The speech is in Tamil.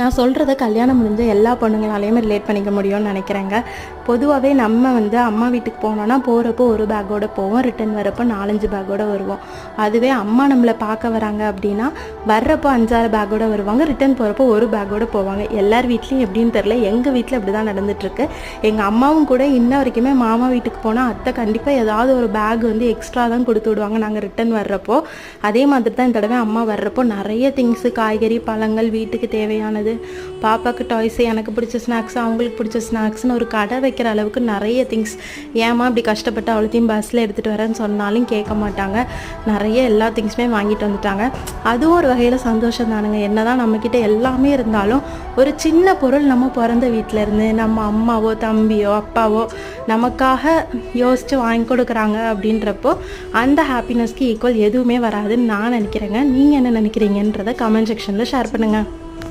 நான் சொல்கிறத கல்யாணம் முடிஞ்ச எல்லா பொண்ணுங்களாலேயுமே ரிலேட் பண்ணிக்க முடியும்னு நினைக்கிறேங்க. பொதுவாகவே நம்ம அம்மா வீட்டுக்கு போனோன்னா போகிறப்போ ஒரு பேக்கோடு போவோம், ரிட்டன் வரப்போ 4-5 பேக்கோடு வருவோம். அதுவே அம்மா நம்மளை பார்க்க வராங்க அப்படின்னா வர்றப்போ 5-6 பேக்கோடு வருவாங்க, ரிட்டன் போகிறப்போ ஒரு பேக்கோடு போவாங்க. எல்லார் வீட்லேயும் எப்படின்னு தெரில, எங்கள் வீட்டில் அப்படி தான் நடந்துகிட்ருக்கு. எங்கள் அம்மாவும் கூட இன்ன வரைக்குமே மாமா வீட்டுக்கு போனால் அத்தை கண்டிப்பாக ஏதாவது ஒரு பேக் எக்ஸ்ட்ரா தான் கொடுத்து விடுவாங்க நாங்கள் ரிட்டன் வர்றப்போ. அதே மாதிரி தான் இந்த தடவை அம்மா வர்றப்போ நிறைய திங்ஸு, காய்கறி, பழங்கள், வீட்டுக்கு தேவையானது, பாப்பாவுக்கு டாய்ஸு, எனக்கு பிடிச்ச ஸ்நாக்ஸ், அவங்களுக்கு பிடிச்ச ஸ்நாக்ஸ்னு ஒரு கடை வைக்கிற அளவுக்கு நிறைய திங்ஸ். ஏமா இப்படி கஷ்டப்பட்டு அவ்வளோத்தையும் பஸ்ஸில் எடுத்துகிட்டு வரேன்னு சொன்னாலும் கேட்க மாட்டாங்க. நிறைய எல்லா திங்ஸுமே வாங்கிட்டு வந்துட்டாங்க. அதுவும் ஒரு வகையில் சந்தோஷம் தானுங்க. என்ன தான் நம்மக்கிட்ட எல்லாமே இருந்தாலும் ஒரு சின்ன பொருள் நம்ம பிறந்த வீட்டிலேருந்து நம்ம அம்மாவோ தம்பியோ அப்பாவோ நமக்காக யோசித்து வாங்கி கொடுக்குறாங்க அப்படின்றப்போ அந்த ஹாப்பினஸ்க்கு ஈக்குவல் எதுவுமே வராதுன்னு நான் நினைக்கிறேங்க. நீங்கள் என்ன நினைக்கிறீங்கன்றதை கமெண்ட் செக்ஷனில் ஷேர் பண்ணுங்கள்.